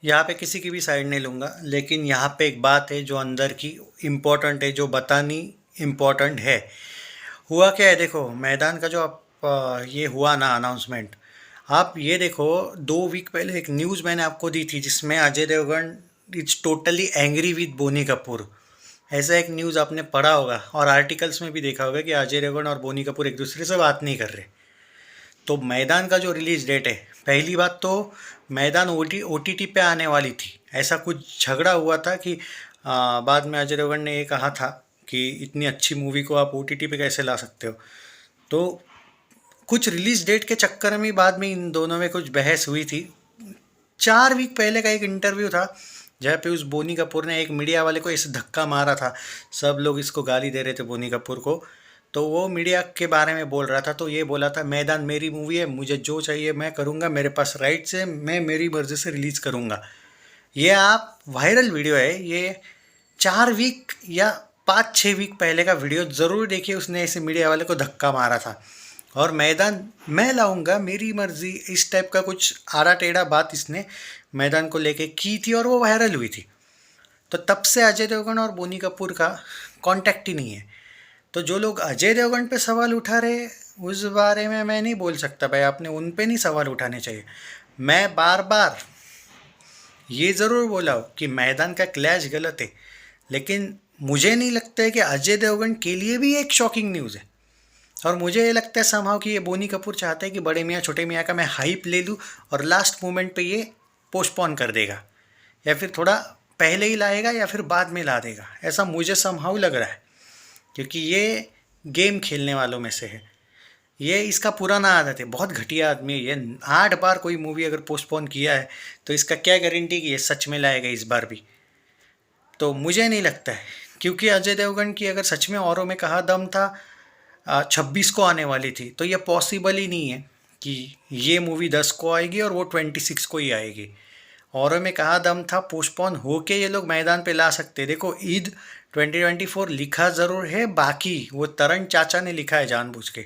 यहाँ पे किसी की भी साइड नहीं लूँगा, लेकिन यहाँ पे एक बात है जो अंदर की इम्पोर्टेंट है, जो बतानी इम्पोर्टेंट है। हुआ क्या है, देखो मैदान का जो ये हुआ ना अनाउंसमेंट, आप ये देखो 2 वीक पहले एक न्यूज़ मैंने आपको दी थी जिसमें Ajay Devgan it's totally angry with Boney Kapoor. ऐसा एक न्यूज़ आपने पढ़ा होगा और आर्टिकल्स में भी देखा होगा कि अजय देवगन और बोनी कपूर एक दूसरे से बात नहीं कर रहे। तो मैदान का जो रिलीज डेट है, पहली बात तो मैदान ओटीटी पे आने वाली थी, ऐसा कुछ झगड़ा हुआ था कि बाद में अजय देवगन ने ये कहा था कि इतनी अच्छी मूवी को आप ओटीटी पे कैसे ला सकते हो। तो कुछ रिलीज डेट के चक्कर में बाद में इन दोनों में कुछ बहस हुई थी। 4 वीक पहले का एक इंटरव्यू था जहाँ पे उस बोनी कपूर ने एक मीडिया वाले को ऐसे धक्का मारा था, सब लोग इसको गाली दे रहे थे बोनी कपूर को। तो वो मीडिया के बारे में बोल रहा था, तो ये बोला था मैदान मेरी मूवी है, मुझे जो चाहिए मैं करूँगा, मेरे पास राइट्स है, मैं मेरी मर्जी से रिलीज़ करूँगा। ये आप वायरल वीडियो है ये, 4 वीक या 5-6 वीक पहले का वीडियो ज़रूर देखिए। उसने ऐसे मीडिया वाले को धक्का मारा था और मैदान मैं लाऊंगा, मेरी मर्जी, इस टाइप का कुछ आड़ा टेढ़ा बात इसने मैदान को लेके की थी और वो वायरल हुई थी। तो तब से अजय देवगन और बोनी कपूर का कांटेक्ट ही नहीं है। तो जो लोग अजय देवगन पे सवाल उठा रहे उस बारे में मैं नहीं बोल सकता भाई, आपने उन पे नहीं सवाल उठाने चाहिए। मैं बार बार ये ज़रूर बोला हूँ कि मैदान का क्लैश गलत है, लेकिन मुझे नहीं लगता है कि अजय देवगन के लिए भी एक शॉकिंग न्यूज़ है। और मुझे ये लगता है समहाउ कि ये बोनी कपूर चाहता है कि बड़े मियाँ छोटे मियाँ का मैं हाइप ले लूँ और लास्ट मोमेंट पे ये पोस्टपोन कर देगा, या फिर थोड़ा पहले ही लाएगा या फिर बाद में ला देगा, ऐसा मुझे समहाउ लग रहा है। क्योंकि ये गेम खेलने वालों में से है, ये इसका पुराना आदत है, बहुत घटिया आदमी है ये। 8 बार कोई मूवी अगर पोस्टपोन किया है तो इसका क्या गारंटी कि ये सच में लाएगा इस बार भी। तो मुझे नहीं लगता है, क्योंकि अजय देवगन की अगर सच में औरों में कहा दम था 26 को आने वाली थी, तो ये पॉसिबल ही नहीं है कि ये मूवी 10 को आएगी और वो 26 को ही आएगी। औरों में कहा दम था, पोस्टपोन होके ये लोग मैदान पे ला सकते। देखो ईद 2024 लिखा ज़रूर है, बाकी वो तरण चाचा ने लिखा है जानबूझ के।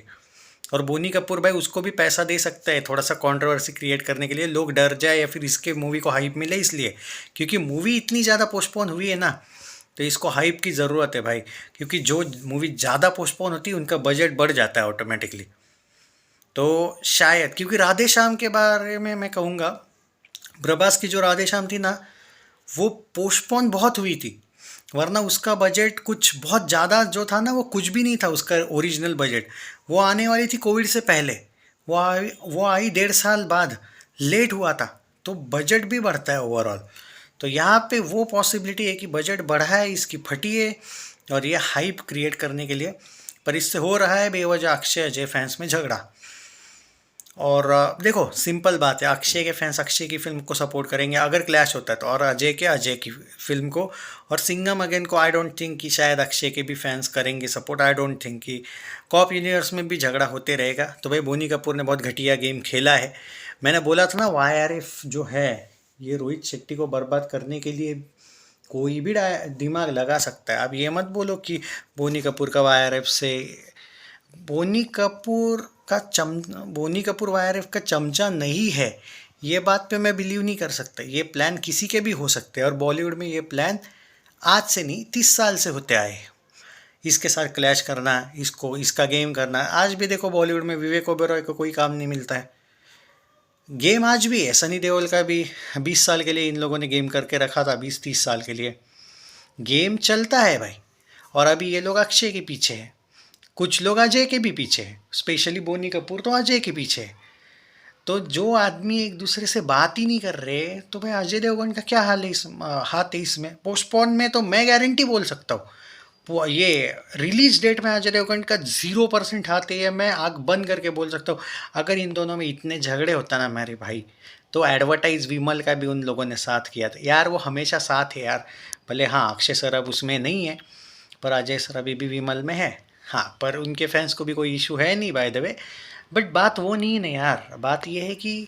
और बोनी कपूर भाई उसको भी पैसा दे सकता है थोड़ा सा कंट्रोवर्सी क्रिएट करने के लिए, लोग डर जाए या फिर इसके मूवी को हाइप मिले इसलिए, क्योंकि मूवी इतनी ज़्यादा पोस्टपोन हुई है ना, तो इसको हाइप की ज़रूरत है भाई। क्योंकि जो मूवी ज़्यादा पोस्टपोन होती है उनका बजट बढ़ जाता है ऑटोमेटिकली। तो शायद क्योंकि राधे श्याम के बारे में मैं कहूँगा, प्रभास की जो राधे श्याम थी ना, वो पोस्टपोन बहुत हुई थी, वरना उसका बजट कुछ बहुत ज़्यादा जो था ना, वो कुछ भी नहीं था उसका ओरिजिनल बजट। वो आने वाली थी कोविड से पहले, वो आई 1.5 साल बाद, लेट हुआ था। तो बजट भी बढ़ता है ओवरऑल। तो यहाँ पे वो पॉसिबिलिटी है कि बजट बढ़ा है इसकी, फटी है और ये हाइप क्रिएट करने के लिए, पर इससे हो रहा है बेवजह अक्षय अजय फैंस में झगड़ा। और देखो सिंपल बात है, अक्षय के फैंस अक्षय की फिल्म को सपोर्ट करेंगे अगर क्लैश होता है तो, और अजय के अजय की फिल्म को। और सिंघम अगेन को आई डोंट थिंक कि शायद अक्षय के भी फैंस करेंगे सपोर्ट। आई डोंट थिंक कि कॉप यूनिवर्स में भी झगड़ा होते रहेगा। तो भाई बोनी कपूर ने बहुत घटिया गेम खेला है। मैंने बोला था ना, वाईआरएफ जो है ये रोहित शेट्टी को बर्बाद करने के लिए कोई भी दिमाग लगा सकता है। आप ये मत बोलो कि बोनी कपूर का वाईआरएफ से, बोनी कपूर बोनी कपूर वाईआरएफ का चमचा नहीं है, ये बात पे मैं बिलीव नहीं कर सकता। ये प्लान किसी के भी हो सकते हैं और बॉलीवुड में ये प्लान आज से नहीं 30 साल से होते आए हैं। इसके साथ क्लैश करना, इसको इसका गेम करना, आज भी देखो बॉलीवुड में विवेक ओबेरॉय को कोई काम नहीं मिलता है। गेम आज भी है, सनी देओल का भी 20 साल के लिए इन लोगों ने गेम करके रखा था, 20-30 साल के लिए गेम चलता है भाई। और अभी ये लोग अक्षय के पीछे हैं, कुछ लोग अजय के भी पीछे हैं, स्पेशली बोनी कपूर तो अजय के पीछे है। तो जो आदमी एक दूसरे से बात ही नहीं कर रहे, तो भाई अजय देवगन का क्या हाल है हाथ है इसमें। पोस्टपोन में तो मैं गारंटी बोल सकता हूँ, ये रिलीज डेट में अजय देवगन का 0% हाथ है, मैं आँख बंद करके बोल सकता हूँ। अगर इन दोनों में इतने झगड़े होता ना मेरे भाई, तो एडवर्टाइज विमल का भी उन लोगों ने साथ किया था यार, वो हमेशा साथ है यार। भले हाँ अक्षय सर अब उसमें नहीं है, पर अजय सर अभी भी विमल में है। हाँ, पर उनके फैंस को भी कोई इशू है नहीं बाय द वे। बट बात वो नहीं है ना यार, बात ये है कि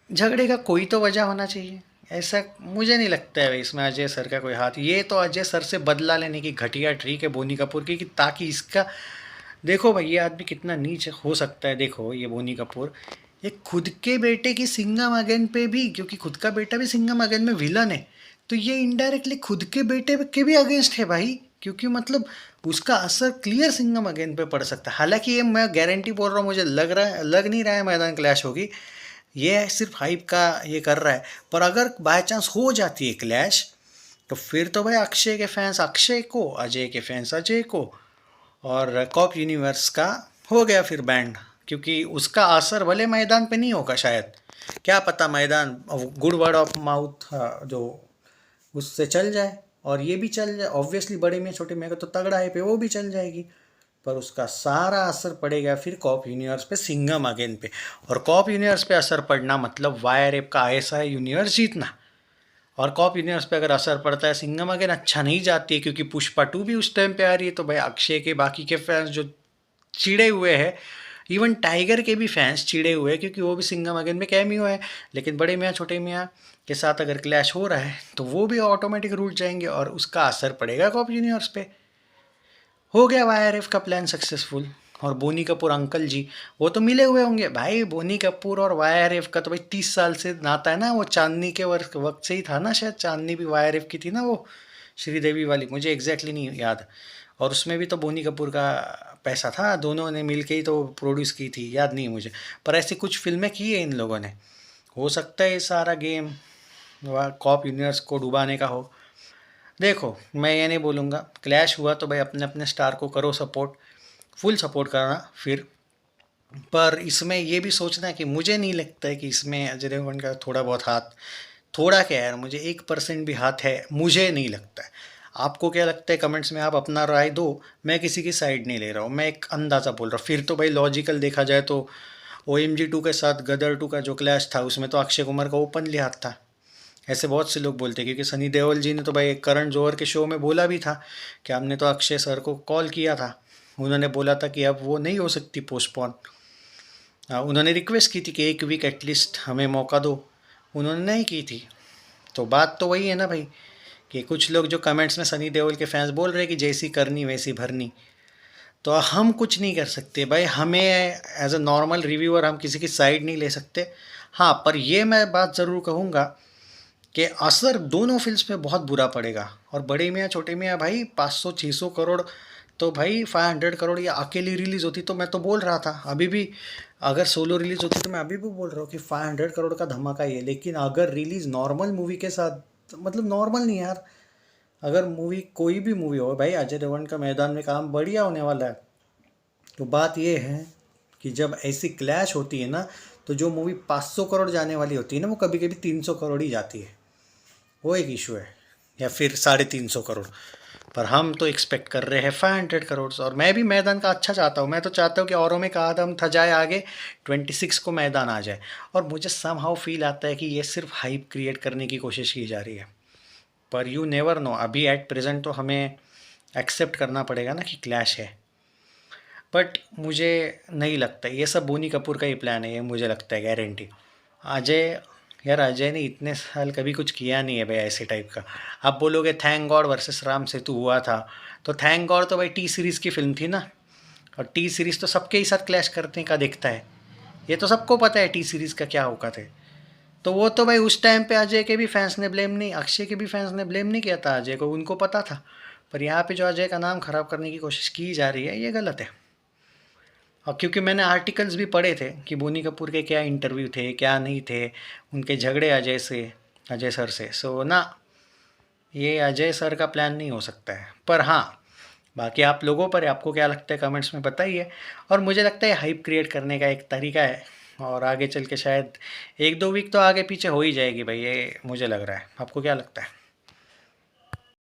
झगड़े का कोई तो वजह होना चाहिए। ऐसा मुझे नहीं लगता है इसमें अजय सर का कोई हाथ। ये तो अजय सर से बदला लेने की घटिया ट्रिक है बोनी कपूर की, कि ताकि इसका, देखो भाई ये आदमी कितना नीच हो सकता है। देखो ये बोनी कपूर एक खुद के बेटे की सिंघम अगेन पे भी, क्योंकि खुद का बेटा भी सिंघम अगेन में विलन है, तो ये इनडायरेक्टली खुद के बेटे के भी अगेंस्ट है भाई, क्योंकि मतलब उसका असर क्लियर सिंघम अगेन पे पड़ सकता है। हालांकि ये मैं गारंटी बोल रहा हूँ, मुझे लग नहीं रहा है मैदान क्लैश होगी, ये सिर्फ हाइप का ये कर रहा है। पर अगर बाय चांस हो जाती है क्लैश, तो फिर तो भाई अक्षय के फैंस अक्षय को, अजय के फैंस अजय को, और कॉप यूनिवर्स का हो गया फिर बैंड, क्योंकि उसका असर भले मैदान पे नहीं होगा शायद, क्या पता मैदान गुड वर्ड ऑफ माउथ जो उससे चल जाए, और ये भी चल जाए ऑब्वियसली, बड़े में छोटे में तो तगड़ा है पे वो भी चल जाएगी, पर उसका सारा असर पड़ेगा फिर कॉप यूनिवर्स पे, सिंघम अगेन पे। और कॉप यूनिवर्स पे असर पड़ना मतलब वायर एप का आईएसआई यूनिवर्स जीतना, और कॉप यूनिवर्स पे अगर असर पड़ता है सिंघम अगेन अच्छा नहीं जाती है, क्योंकि पुष्पा 2 भी उस टाइम पे आ रही है, तो भाई अक्षय के बाकी के फैंस जो चिड़े हुए हैं, इवन टाइगर के भी फैंस चिड़े हुए हैं, क्योंकि वो भी सिंघम अगेन में कैमियो है, लेकिन बड़े मियाँ छोटे मियाँ के साथ अगर क्लैश हो रहा है तो वो भी ऑटोमेटिक रूठ जाएंगे, और उसका असर पड़ेगा कॉप यूनिवर्स पे। हो गया वाईआरएफ का प्लान सक्सेसफुल। और बोनी कपूर अंकल जी, वो तो मिले हुए होंगे भाई, बोनी कपूर और वाईआरएफ का तो भाई 30 साल से नाता है ना, वो चांदनी के वक्त से ही था ना, शायद चांदनी भी वाईआरएफ की थी ना, वो श्रीदेवी वाली, मुझे एग्जैक्टली नहीं याद। और उसमें भी तो बोनी कपूर का पैसा था, दोनों ने मिल के ही तो प्रोड्यूस की थी, याद नहीं मुझे, पर ऐसी कुछ फिल्में की है इन लोगों ने। हो सकता है ये सारा गेम कॉप यूनिवर्स को डुबाने का हो। देखो मैं ये नहीं बोलूँगा, क्लैश हुआ तो भाई अपने अपने स्टार को करो सपोर्ट, फुल सपोर्ट करना फिर, पर इसमें ये भी सोचना है कि मुझे नहीं लगता है कि इसमें अजय देवगन का थोड़ा बहुत हाथ, थोड़ा क्या यार, मुझे 1% भी हाथ है, मुझे नहीं लगता है। आपको क्या लगता है कमेंट्स में आप अपना राय दो, मैं किसी की साइड नहीं ले रहा हूँ, मैं एक अंदाज़ा बोल रहा हूँ। फिर तो भाई लॉजिकल देखा जाए तो OMG 2 के साथ गदर 2 का जो क्लैश था उसमें तो अक्षय कुमार का ओपनली हाथ था, ऐसे बहुत से लोग बोलते हैं, क्योंकि सनी देओल जी ने तो भाई करण जौहर के शो में बोला भी था कि हमने तो अक्षय सर को कॉल किया था, उन्होंने बोला था कि अब वो नहीं हो सकती पोस्टपोन, उन्होंने रिक्वेस्ट की थी कि 1 वीक एटलीस्ट हमें मौका दो, उन्होंने नहीं की थी। तो बात तो वही है ना भाई, कि कुछ लोग जो कमेंट्स में सनी देओल के फैंस बोल रहे हैं कि जैसी करनी वैसी भरनी, तो हम कुछ नहीं कर सकते भाई, हमें एज अ नॉर्मल रिव्यूअर हम किसी की साइड नहीं ले सकते। हाँ, पर ये मैं बात ज़रूर कहूँगा कि असर दोनों फिल्म्स पे बहुत बुरा पड़ेगा, और बड़े मियाँ छोटे मियाँ भाई 500-600 करोड़, तो भाई 500 करोड़ या अकेली रिलीज़ होती तो मैं तो बोल रहा था अभी भी, अगर सोलो रिलीज़ होती तो मैं अभी भी बोल रहा हूँ कि 500 करोड़ का धमाका ही है। लेकिन अगर रिलीज़ नॉर्मल मूवी के साथ, मतलब नॉर्मल नहीं यार, अगर मूवी कोई भी मूवी हो भाई, अजय देवगन का मैदान में काम बढ़िया होने वाला है, तो बात ये है कि जब ऐसी क्लैश होती है ना, तो जो मूवी 500 करोड़ जाने वाली होती है ना, वो कभी कभी 300 करोड़ ही जाती है, वो एक इशू है, या फिर 350 करोड़। पर हम तो एक्सपेक्ट कर रहे हैं 500 करोड़, और मैं भी मैदान का अच्छा चाहता हूँ, मैं तो चाहता हूँ कि औरों में का आदम था जाए आगे, 26 को मैदान आ जाए। और मुझे सम हाउ फील आता है कि ये सिर्फ हाइप क्रिएट करने की कोशिश की जा रही है, पर यू नेवर नो, अभी एट प्रेजेंट तो हमें एक्सेप्ट करना पड़ेगा ना कि क्लैश है। बट मुझे नहीं लगता ये सब बोनी कपूर का ही प्लान है, ये मुझे लगता है गारंटी। अजय, यार अजय ने इतने साल कभी कुछ किया नहीं है भाई ऐसे टाइप का। आप बोलोगे thank God versus Ram Setu हुआ था, तो थैंक गॉड तो भाई टी सीरीज़ की फिल्म थी ना, और टी सीरीज़ तो सबके ही साथ क्लैश करने का दिखता है, ये तो सबको पता है टी सीरीज़ का क्या औकात है। तो वो तो भाई उस टाइम पे अजय के भी फैंस ने ब्लेम नहीं, अक्षय के भी फैंस ने ब्लेम नहीं किया था अजय को, उनको पता था। पर यहाँ पे जो अजय का नाम ख़राब करने की कोशिश की जा रही है, ये गलत है। और क्योंकि मैंने आर्टिकल्स भी पढ़े थे कि बोनी कपूर के क्या इंटरव्यू थे क्या नहीं थे, उनके झगड़े अजय से, अजय सर से, सो ना, ये अजय सर का प्लान नहीं हो सकता है। पर हाँ, बाकी आप लोगों पर है, आपको क्या लगता है कमेंट्स में बताइए। और मुझे लगता है हाइप क्रिएट करने का एक तरीका है, और आगे चल के शायद 1-2 वीक तो आगे पीछे हो ही जाएगी भाई, ये मुझे लग रहा है। आपको क्या लगता है?